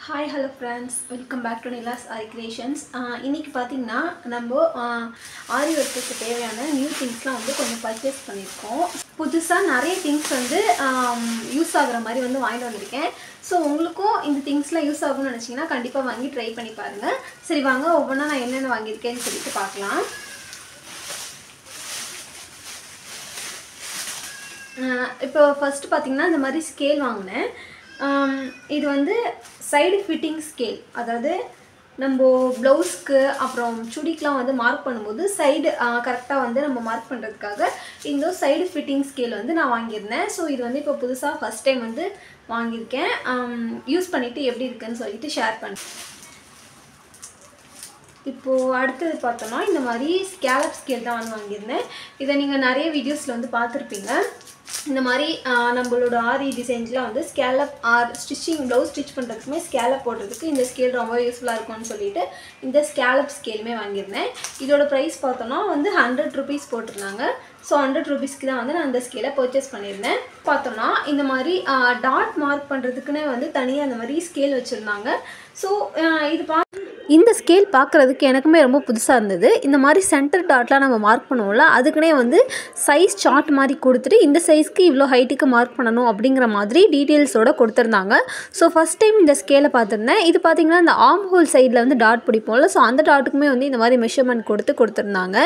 Hi, hello friends. Welcome back to Nila's Ari Creations. இன்னைக்கு பாத்தீங்கன்னா நம்ம ஆரி ஒர்க்குக்கு தேவையான நியூ திங்ஸ்லாம் வந்து கொஞ்சம் பர்ச்சேஸ் பண்ணிருக்கோம். புதுசா நிறைய திங்ஸ் வந்து யூஸ் ஆகுற மாதிரி வந்து வாங்கிட்டு வந்திருக்கேன். ஸோ உங்களுக்கும் இந்த திங்ஸ்லாம் யூஸ் ஆகும்னு நினச்சிங்கன்னா கண்டிப்பாக வாங்கி ட்ரை பண்ணி பாருங்கள். சரி வாங்க ஒவ்வொன்றா நான் என்னென்ன வாங்கியிருக்கேன்னு சொல்லிட்டு பார்க்கலாம். இப்போ ஃபஸ்ட்டு பார்த்தீங்கன்னா இந்த மாதிரி ஸ்கேல் வாங்கினேன். இது வந்து சைடு ஃபிட்டிங் ஸ்கேல், அதாவது நம்ம ப்ளவுஸ்க்கு அப்புறம் சுடிக்கெலாம் வந்து மார்க் பண்ணும்போது சைடு கரெக்டாக வந்து நம்ம மார்க் பண்ணுறதுக்காக இந்த சைடு ஃபிட்டிங் ஸ்கேல் வந்து நான் வாங்கியிருந்தேன். ஸோ இது வந்து இப்போ புதுசாக ஃபஸ்ட் டைம் வந்து வாங்கியிருக்கேன். யூஸ் பண்ணிவிட்டு எப்படி இருக்குன்னு சொல்லிட்டு ஷேர் பண்ணுறேன். இப்போது அடுத்தது பார்த்தோன்னா இந்த மாதிரி ஸ்கேலப் ஸ்கேல் தான் வந்து வாங்கியிருந்தேன். இதை நீங்கள் நிறைய வீடியோஸில் வந்து பார்த்துருப்பீங்க. இந்த மாதிரி நம்மளோட ஆரி டிசைன்ஸ்லாம் வந்து ஸ்கேலப் ஸ்டிச்சிங் ப்ளவுஸ் ஸ்டிச் பண்ணுறதுக்குமே ஸ்கேலப் போடுறதுக்கு இந்த ஸ்கேல் ரொம்ப யூஸ்ஃபுல்லாக இருக்கும்னு சொல்லிட்டு இந்த ஸ்கேலப் ஸ்கேலுமே வாங்கியிருந்தேன். இதோட ப்ரைஸ் பார்த்தோன்னா வந்து 100 rupees போட்டிருந்தாங்க. ஸோ 100 rupeesக்கு தான் வந்து நான் இந்த ஸ்கேலை பர்ச்சேஸ் பண்ணியிருந்தேன். பார்த்தோன்னா இந்த மாதிரி டாட் மார்க் பண்ணுறதுக்குன்னே வந்து தனியாக அந்த மாதிரி ஸ்கேல் வச்சுருந்தாங்க. ஸோ இது இந்த ஸ்கேல் பார்க்குறதுக்கு எனக்குமே ரொம்ப புதுசாக இருந்தது. இந்த மாதிரி சென்டர் டாட்லாம் நம்ம மார்க் பண்ணுவோம்ல, அதுக்குன்னே வந்து சைஸ் சார்ட் மாதிரி கொடுத்துட்டு இந்த சைஸ்க்கு இவ்வளோ ஹைட்டுக்கு மார்க் பண்ணணும் அப்படிங்கிற மாதிரி டீட்டெயில்ஸோடு கொடுத்துருந்தாங்க. ஸோ ஃபஸ்ட் டைம் இந்த ஸ்கேலை பார்த்துருந்தேன். இது பார்த்திங்கன்னா இந்த ஆர்ம் ஹோல் சைடில் வந்து டாட் பிடிப்போம்ல, ஸோ அந்த டாட்டுக்குமே வந்து இந்த மாதிரி மெஷர்மெண்ட் கொடுத்துருந்தாங்க.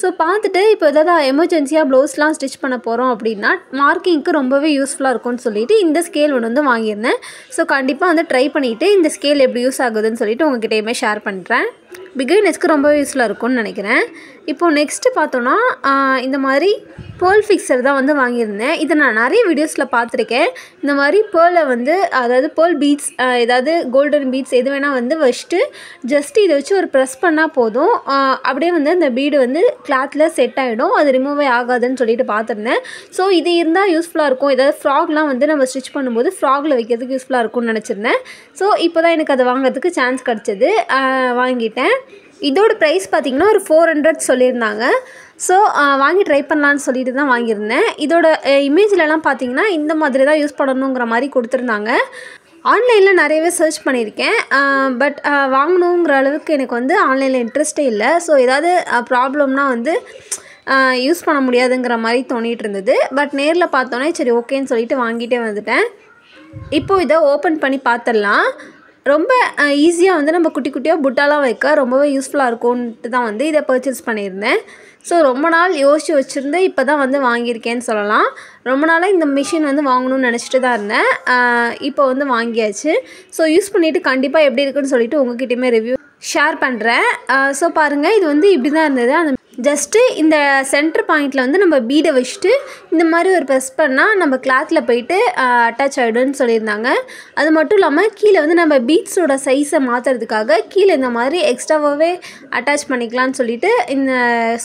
ஸோ பார்த்துட்டு இப்போ எதாவது எமர்ஜென்சியாக ப்ளவுஸ்லாம் ஸ்டிச் பண்ண போகிறோம் அப்படின்னா மார்க்கிங்க்கு ரொம்பவே யூஸ்ஃபுல்லாக இருக்கும்னு சொல்லிட்டு இந்த ஸ்கேல் ஒன்று வந்து வாங்கியிருந்தேன். ஸோ கண்டிப்பாக வந்து ட்ரை பண்ணிவிட்டு இந்த ஸ்கேல் எப்படி யூஸ் ஆகுதுன்னு சொல்லிட்டு உங்ககிட்டயுமே ஷேர் பண்ணுறேன். பிகினர்ஸ்க்கு ரொம்ப யூஸ்ஃபுல்லாக இருக்கும்னு நினைக்கிறேன். இப்போது நெக்ஸ்ட்டு பார்த்தோன்னா இந்த மாதிரி பேர்ல் ஃபிக்ஸர் தான் வந்து வாங்கியிருந்தேன். இதை நான் நிறைய வீடியோஸில் பார்த்துருக்கேன். இந்த மாதிரி பேர்லை வந்து அதாவது பேர்ல் பீட்ஸ் ஏதாவது கோல்டன் பீட்ஸ் எது வேணால் வந்து வச்சுட்டு ஜஸ்ட்டு இதை வச்சு ஒரு ப்ரெஸ் பண்ணால் போதும், அப்படியே வந்து அந்த பீடு வந்து கிளாத்தில் செட் ஆகிடும், அது ரிமூவே ஆகாதுன்னு சொல்லிட்டு பார்த்துருந்தேன். ஸோ இது இருந்தால் யூஸ்ஃபுல்லாக இருக்கும். ஏதாவது ஃப்ராக்லாம் வந்து நம்ம ஸ்டிச் பண்ணும்போது ஃப்ராகில் வைக்கிறதுக்கு யூஸ்ஃபுல்லாக இருக்கும்னு நினச்சிருந்தேன். ஸோ இப்போ தான் எனக்கு அதை வாங்கிறதுக்கு சான்ஸ் கிடச்சிது, வாங்கிட்டேன். இதோட ப்ரைஸ் பார்த்திங்கன்னா ஒரு 400 சொல்லியிருந்தாங்க. ஸோ வாங்கி ட்ரை பண்ணலான்னு சொல்லிட்டு தான் வாங்கியிருந்தேன். இதோட இமேஜ்லலாம் பார்த்திங்கன்னா இந்த மாதிரி தான் யூஸ் பண்ணணுங்கிற மாதிரி கொடுத்துருந்தாங்க. ஆன்லைனில் நிறையவே சர்ச் பண்ணியிருக்கேன், பட் வாங்கணுங்கிற அளவுக்கு எனக்கு வந்து ஆன்லைனில் இன்ட்ரெஸ்ட்டே இல்லை. ஸோ ஏதாவது ப்ராப்ளம்னா வந்து யூஸ் பண்ண முடியாதுங்கிற மாதிரி தோணிகிட்டு இருந்தது. பட் நேரில் பார்த்தோன்னே சரி ஓகேன்னு சொல்லிட்டு வாங்கிட்டே வந்துட்டேன். இப்போது இதை ஓப்பன் பண்ணி பார்த்துடலாம். ரொம்ப ஈஸியாக வந்து நம்ம குட்டி குட்டியாக புட்டாலாம் வைக்க ரொம்பவே யூஸ்ஃபுல்லாக இருக்கும்ன்ட்டு தான் வந்து இதை பர்ச்சேஸ் பண்ணியிருந்தேன். ஸோ ரொம்ப நாள் யோசித்து வச்சுருந்து இப்போ தான் வந்து வாங்கியிருக்கேன்னு சொல்லலாம். ரொம்ப நாளாக இந்த மிஷின் வந்து வாங்கணும்னு நினச்சிட்டு தான் இருந்தேன். இப்போ வந்து வாங்கியாச்சு. ஸோ யூஸ் பண்ணிவிட்டு கண்டிப்பாக எப்படி இருக்குன்னு சொல்லிட்டு உங்ககிட்டயுமே ரிவ்யூ ஷேர் பண்ணுறேன். ஸோ பாருங்கள், இது வந்து இப்படி தான் இருந்தது. அந்த ஜஸ்ட்டு இந்த சென்டர் பாயிண்டில் வந்து நம்ம பீடை வச்சுட்டு இந்த மாதிரி ஒரு ப்ரெஸ் பண்ணால் நம்ம கிளாத்தில் போயிட்டு அட்டாச் ஆகிடும்னு சொல்லியிருந்தாங்க. அது மட்டும் இல்லாமல் கீழே வந்து நம்ம பீட்ஸோட சைஸை மாற்றுறதுக்காக கீழே இந்த மாதிரி எக்ஸ்ட்ராவாகவே அட்டாச் பண்ணிக்கலாம்னு சொல்லிட்டு இந்த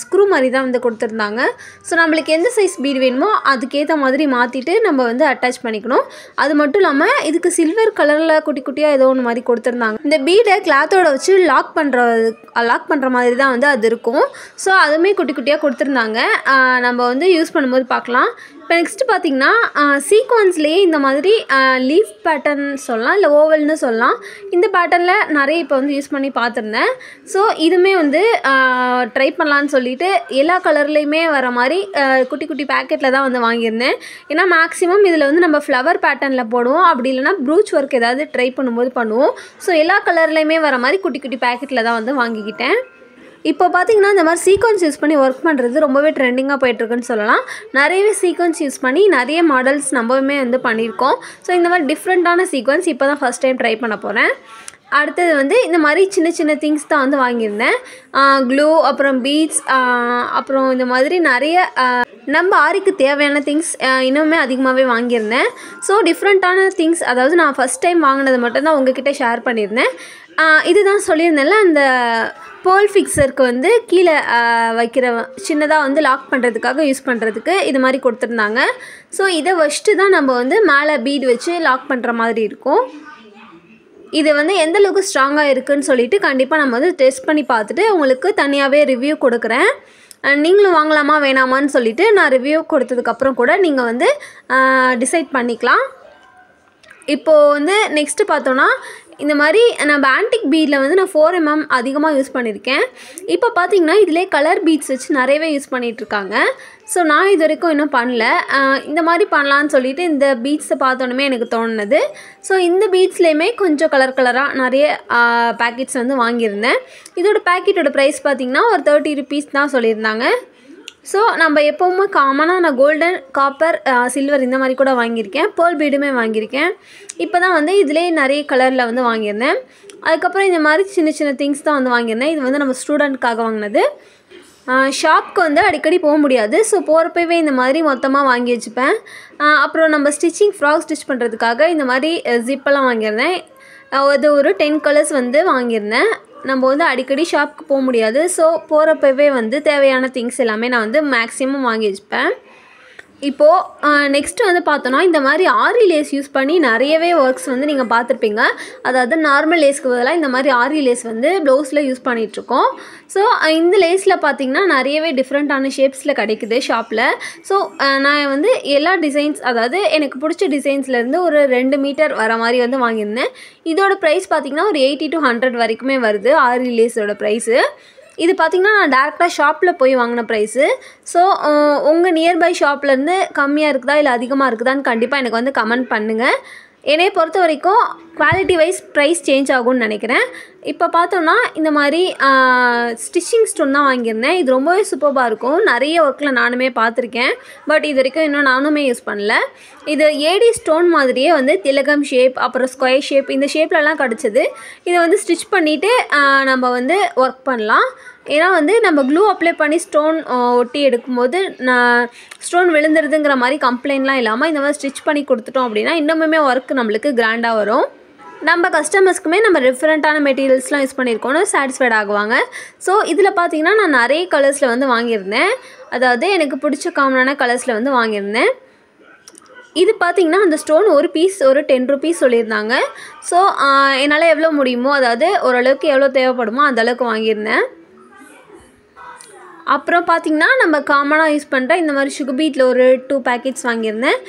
ஸ்க்ரூ மாதிரி தான் வந்து கொடுத்துருந்தாங்க. ஸோ நம்மளுக்கு எந்த சைஸ் பீடு வேணுமோ அதுக்கேற்ற மாதிரி மாற்றிட்டு நம்ம வந்து அட்டாச் பண்ணிக்கணும். அது மட்டும் இல்லாமல் இதுக்கு சில்வர் கலரில் குட்டி குட்டியாக ஏதோ ஒன்று மாதிரி கொடுத்துருந்தாங்க. இந்த பீடை கிளாத்தோட வச்சு லாக் பண்ணுற மாதிரி தான் வந்து அது இருக்கும். ஸோ அதுவுமே குட்டி குட்டியாக கொடுத்துருந்தாங்க. நம்ம வந்து யூஸ் பண்ணும்போது பார்க்கலாம். இப்போ நெக்ஸ்ட்டு பார்த்திங்கன்னா சீக்வன்ஸ்லேயே இந்த மாதிரி லீஃப் பேட்டர்ன் சொல்லலாம், இல்லை ஓவல்னு சொல்லலாம். இந்த பேட்டர்னில் நிறைய இப்போ வந்து யூஸ் பண்ணி பார்த்துருந்தேன். ஸோ இதுவுமே வந்து ட்ரை பண்ணலான்னு சொல்லிட்டு எல்லா கலர்லேயுமே வர மாதிரி குட்டி குட்டி பேக்கெட்டில் தான் வந்து வாங்கியிருந்தேன். ஏன்னா மேக்ஸிமம் இதில் வந்து நம்ம ஃப்ளவர் பேட்டர்னில் போடுவோம், அப்படி இல்லைனா ப்ரூச் ஒர்க் ஏதாவது ட்ரை பண்ணும்போது பண்ணுவோம். ஸோ எல்லா கலர்லேயுமே வர மாதிரி குட்டி குட்டி பேக்கெட்டில் தான் வந்து வாங்கிக்கிட்டேன். இப்போ பார்த்திங்கன்னா இந்த மாதிரி சீக்வன்ஸ் யூஸ் பண்ணி ஒர்க் பண்ணுறது ரொம்பவே ட்ரெண்டிங்காக போயிட்டுருக்குன்னு சொல்லலாம். நிறையவே சீக்வன்ஸ் யூஸ் பண்ணி நிறைய மாடல்ஸ் நம்மவுமே வந்து பண்ணியிருக்கோம். ஸோ இந்த மாதிரி டிஃப்ரெண்ட்டான சீக்வன்ஸ் இப்போ தான் ஃபஸ்ட் டைம் ட்ரை பண்ண போகிறேன். அடுத்தது வந்து இந்த மாதிரி சின்ன சின்ன திங்ஸ் தான் வந்து வாங்கியிருந்தேன். க்ளூ, அப்புறம் பீட்ஸ், அப்புறம் இந்த மாதிரி நிறைய நம்ம ஆரிக்கு தேவையான திங்ஸ் இன்னுமே அதிகமாகவே வாங்கியிருந்தேன். ஸோ டிஃப்ரெண்ட்டான திங்ஸ், அதாவது நான் ஃபஸ்ட் டைம் வாங்கினது மட்டும்தான் உங்ககிட்ட ஷேர் பண்ணியிருந்தேன். இதுதான் சொல்லியிருந்தேன்ல, அந்த பேர்ல் ஃபிக்ஸருக்கு வந்து கீழே வைக்கிற சின்னதாக வந்து லாக் பண்ணுறதுக்காக யூஸ் பண்ணுறதுக்கு இது மாதிரி கொடுத்துருந்தாங்க. ஸோ இதை வச்சுட்டு தான் நம்ம வந்து மேலே பீட் வச்சு லாக் பண்ணுற மாதிரி இருக்கும். இது வந்து எந்தளவுக்கு ஸ்ட்ராங்காக இருக்குதுன்னு சொல்லிட்டு கண்டிப்பாக நம்ம வந்து டெஸ்ட் பண்ணி பார்த்துட்டு உங்களுக்கு தனியாகவே ரிவ்யூ கொடுக்குறேன். நீங்களும் வாங்கலாமா வேணாமான்னு சொல்லிவிட்டு நான் ரிவ்யூ கொடுத்ததுக்கப்புறம் கூட நீங்கள் வந்து டிசைட் பண்ணிக்கலாம். இப்போது வந்து நெக்ஸ்ட்டு பார்த்தோன்னா இந்த மாதிரி நம்ம ஆன்டிக் பீடில் வந்து நான் 4mm அதிகமாக யூஸ் பண்ணியிருக்கேன். இப்போ பார்த்தீங்கன்னா இதிலே கலர் பீட்ஸ் வச்சு நிறையவே யூஸ் பண்ணிகிட்ருக்காங்க. ஸோ நான் இது வரைக்கும் இன்னும் பண்ணல. இந்த மாதிரி பண்ணலான்னு சொல்லிவிட்டு இந்த பீட்ஸை பார்த்தோன்னே எனக்கு தோணுனது. ஸோ இந்த பீட்ஸ்லேயுமே கொஞ்சம் கலராக நிறைய பேக்கெட்ஸ் வந்து வாங்கியிருந்தேன். இதோட பேக்கெட்டோட ப்ரைஸ் பார்த்திங்கன்னா ஒரு 30 rupees தான் சொல்லியிருந்தாங்க. ஸோ நம்ம எப்போவுமே காமனாக நான் கோல்டன், காப்பர், சில்வர் இந்த மாதிரி கூட வாங்கியிருக்கேன். பேர்ல் பீடுமே வாங்கியிருக்கேன். இப்போ தான் வந்து இதிலே நிறைய கலரில் வந்து வாங்கியிருந்தேன். அதுக்கப்புறம் இந்த மாதிரி சின்ன சின்ன திங்ஸ் தான் வந்து வாங்கியிருந்தேன். இது வந்து நம்ம ஸ்டூடெண்ட்காக வாங்கினது. ஷாப்க்கு வந்து அடிக்கடி போக முடியாது. ஸோ போகிறப்பவே இந்த மாதிரி மொத்தமாக வாங்கி வச்சுப்பேன். அப்புறம் நம்ம ஃப்ராக் ஸ்டிச் பண்ணுறதுக்காக இந்த மாதிரி ஜிப்பெல்லாம் வாங்கியிருந்தேன். அது ஒரு 10 colors வந்து வாங்கியிருந்தேன். நம்ம வந்து அடிக்கடி ஷாப்புக்கு போக முடியாது. ஸோ போகிறப்பவே வந்து தேவையான திங்ஸ் எல்லாமே நான் வந்து மேக்ஸிமம் வாங்கி வச்சுப்பேன். இப்போது நெக்ஸ்ட்டு வந்து பார்த்தோன்னா இந்த மாதிரி ஆரி லேஸ் யூஸ் பண்ணி நிறையவே ஒர்க்ஸ் வந்து நீங்கள் பார்த்துருப்பீங்க. அதாவது நார்மல் லேஸ்க்கு பதிலாக இந்த மாதிரி ஆரி லேஸ் வந்து ப்ளவுஸில் யூஸ் பண்ணிகிட்ருக்கோம். ஸோ இந்த லேஸில் பார்த்திங்கன்னா நிறையவே டிஃப்ரெண்ட்டான ஷேப்ஸில் கிடைக்குது ஷாப்பில். ஸோ நான் வந்து எல்லா டிசைன்ஸ், அதாவது எனக்கு பிடிச்ச டிசைன்ஸ்லேருந்து ஒரு 2 மீட்டர் வர மாதிரி வந்து வாங்கியிருந்தேன். இதோட ப்ரைஸ் பார்த்திங்கன்னா ஒரு 80 to 100 வரைக்குமே வருது ஆரி லேஸோட ப்ரைஸு. இது பார்த்திங்கன்னா நான் டேரெக்டாக ஷாப்பில் போய் வாங்கின ப்ரைஸு. ஸோ உங்கள் நியர்பை ஷாப்லேருந்து கம்மியாக இருக்குதா இல்லை அதிகமாக இருக்குதான்னு கண்டிப்பாக எனக்கு வந்து கமெண்ட் பண்ணுங்கள். என்னையை பொறுத்த வரைக்கும் குவாலிட்டி வைஸ் ப்ரைஸ் சேஞ்ச் ஆகும்னு நினைக்கிறேன். இப்போ பார்த்தோன்னா இந்த மாதிரி ஸ்டிச்சிங் ஸ்டோன் தான் வாங்கியிருந்தேன். இது ரொம்பவே சூப்பராக இருக்கும். நிறைய ஒர்க்கில் நானுமே பார்த்துருக்கேன். பட் இது வரைக்கும் இன்னும் நானுமே யூஸ் பண்ணல. இது ஏடி ஸ்டோன் மாதிரியே வந்து திலகம் ஷேப், அப்புறம் ஸ்கொயர் ஷேப், இந்த ஷேப்லலாம் கிடச்சிது. இதை வந்து ஸ்டிச் பண்ணிவிட்டு நம்ம வந்து ஒர்க் பண்ணலாம். ஏன்னா வந்து நம்ம க்ளூ அப்ளை பண்ணி ஸ்டோன் ஒட்டி எடுக்கும்போது ஸ்டோன் விழுந்துருதுங்கிற மாதிரி கம்ப்ளைண்ட்லாம் இல்லாமல் இந்த மாதிரி ஸ்டிச் பண்ணி கொடுத்துட்டோம் அப்படின்னா இன்னுமே ஒர்க்கு நம்மளுக்கு கிராண்டாக வரும். நம்ம கஸ்டமர்ஸ்க்குமே நம்ம டிஃப்ரெண்ட்டான மெட்டீரியல்ஸ்லாம் யூஸ் பண்ணியிருக்கோன்னு சாட்டிஸ்ஃபைட் ஆகுவாங்க. ஸோ இதில் பார்த்திங்கன்னா நான் நிறைய கலர்ஸில் வந்து வாங்கியிருந்தேன். அதாவது எனக்கு பிடிச்ச காமனான கலர்ஸில் வந்து வாங்கியிருந்தேன். இது பார்த்திங்கன்னா அந்த ஸ்டோன் ஒரு பீஸ் ஒரு 10 rupees சொல்லியிருந்தாங்க. ஸோ என்னால் எவ்வளோ முடியுமோ, அதாவது ஓரளவுக்கு எவ்வளோ தேவைப்படுமோ அந்தளவுக்கு வாங்கியிருந்தேன். அப்புறம் பார்த்திங்கன்னா நம்ம காமனாக யூஸ் பண்ணுற இந்த மாதிரி சுகர் பீட்டில் ஒரு 2 packets வாங்கியிருந்தேன்.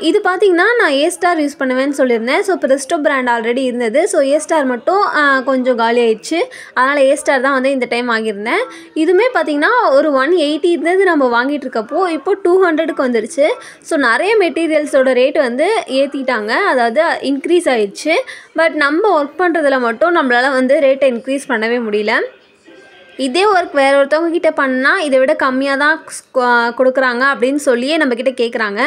இது பார்த்திங்கன்னா நான் A-Star யூஸ் பண்ணுவேன்னு சொல்லியிருந்தேன். ஸோ ப்ரெஸ்டோ பிராண்ட் ஆல்ரெடி இருந்தது. ஸோ A-Star மட்டும் கொஞ்சம் காலி ஆயிடுச்சு. அதனால் A-Star தான் வந்து இந்த டைம் வாங்கியிருந்தேன். இதுவுமே பார்த்திங்கன்னா ஒரு 180 இருந்தது நம்ம வாங்கிட்டு இருக்கப்போ இப்போ 200க்கு வந்துருச்சு. ஸோ நிறைய மெட்டீரியல்ஸோட ரேட் வந்து ஏற்றிட்டாங்க, அதாவது இன்க்ரீஸ் ஆயிடுச்சு. பட் நம்ம ஒர்க் பண்ணுறதுல மட்டும் நம்மளால் வந்து ரேட்டை இன்க்ரீஸ் பண்ணவே முடியல. இதே ஒர்க் வேறு ஒருத்தவங்க கிட்டே பண்ணால் இதை விட கம்மியாக தான் கொடுக்குறாங்க அப்படின்னு சொல்லியே நம்மக்கிட்ட கேட்குறாங்க.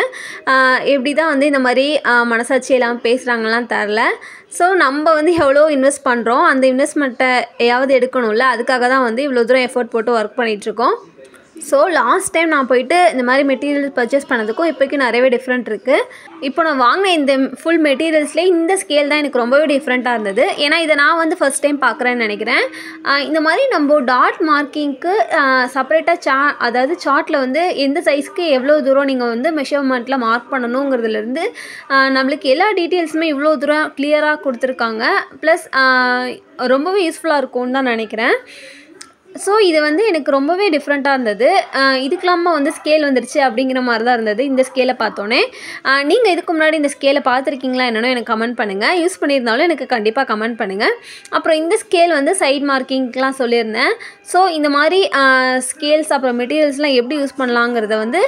எப்படி தான் வந்து இந்த மாதிரி மனசாட்சி எல்லாம் பேசுகிறாங்கலாம் தெரில. ஸோ நம்ம வந்து எவ்வளோ இன்வெஸ்ட் பண்ணுறோம், அந்த இன்வெஸ்ட்மெண்ட்டை எதாவது எடுக்கணும்ல, அதுக்காக தான் வந்து இவ்வளோ தூரம் எஃபோர்ட் போட்டு ஒர்க் பண்ணிகிட்ருக்கோம். ஸோ லாஸ்ட் டைம் நான் போயிட்டு இந்த மாதிரி மெட்டீரியல் பர்ச்சேஸ் பண்ணதுக்கும் இப்போக்கும் நிறையவே டிஃப்ரெண்ட் இருக்குது. இப்போ நான் வாங்கின இந்த ஃபுல் மெட்டீரியல்ஸ்லேயே இந்த ஸ்கேல் தான் எனக்கு ரொம்பவே டிஃப்ரெண்ட்டாக இருந்தது. ஏன்னா இதை நான் வந்து ஃபஸ்ட் டைம் பார்க்குறேன்னு நினைக்கிறேன். இந்த மாதிரி நம்ம டாட் மார்க்கிங்க்கு செப்பரேட்டாக அதாவது சார்ட்டில் வந்து எந்த சைஸ்க்கு எவ்வளோ தூரம் நீங்கள் வந்து மெஷர்மெண்ட்டில் மார்க் பண்ணணுங்கிறதுலேருந்து நம்மளுக்கு எல்லா டீட்டெயில்ஸுமே இவ்வளோ தூரம் கிளியராக கொடுத்துருக்காங்க. ப்ளஸ் ரொம்பவே யூஸ்ஃபுல்லாக இருக்கும்னு தான் நினைக்கிறேன். ஸோ இது வந்து எனக்கு ரொம்பவே டிஃப்ரெண்ட்டாக இருந்தது. இதுக்கெல்லாமல் வந்து ஸ்கேல் வந்துருச்சு அப்படிங்கிற மாதிரி தான் இருந்தது இந்த ஸ்கேலை பார்த்தோன்னே. நீங்கள் இதுக்கு முன்னாடி இந்த ஸ்கேலை பார்த்துருக்கீங்களா என்னென்னு எனக்கு கமெண்ட் பண்ணுங்கள். யூஸ் பண்ணியிருந்தாலும் எனக்கு கண்டிப்பாக கமெண்ட் பண்ணுங்கள். அப்புறம் இந்த ஸ்கேல் வந்து சைட் மார்க்கிங்க்கெலாம் சொல்லியிருந்தேன். ஸோ இந்த மாதிரி ஸ்கேல்ஸ் அப்புறம் மெட்டீரியல்ஸ்லாம் எப்படி யூஸ் பண்ணலாங்கிறத வந்து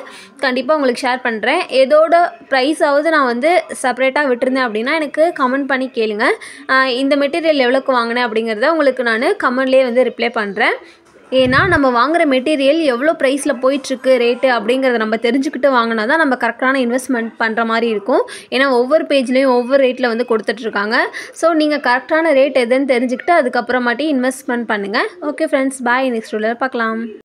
கண்டிப்பாக உங்களுக்கு ஷேர் பண்ணுறேன். எதோட ப்ரைஸாவது நான் வந்து செப்பரேட்டாக விட்டுருந்தேன் அப்படின்னா எனக்கு கமெண்ட் பண்ணி கேளுங்க. இந்த மெட்டீரியல் எவ்வளோக்கு வாங்கினேன் அப்படிங்கிறத உங்களுக்கு நான் கமெண்ட்லேயே வந்து ரிப்ளை பண்ணுறேன். ஏன்னா நம்ம வாங்குகிற மெட்டீரியல் எவ்வளோ ப்ரைஸில் போயிட்டுருக்கு ரேட்டு அப்படிங்கிறத நம்ம தெரிஞ்சுக்கிட்டு வாங்கினா தான் நம்ம கரெக்டான இன்வெஸ்ட்மெண்ட் பண்ணுற மாதிரி இருக்கும். ஏன்னா ஒவ்வொரு பேஜ்லேயும் ஒவ்வொரு ரேட்டில் வந்து கொடுத்துட்ருக்காங்க. ஸோ நீங்கள் கரெக்டான ரேட் எதுன்னு தெரிஞ்சுக்கிட்டு அதுக்கப்புறமாட்டி இன்வெஸ்ட்மெண்ட் பண்ணுங்கள். ஓகே ஃப்ரெண்ட்ஸ், பாய். நெக்ஸ்ட் வீடியோவில் பார்க்கலாம்.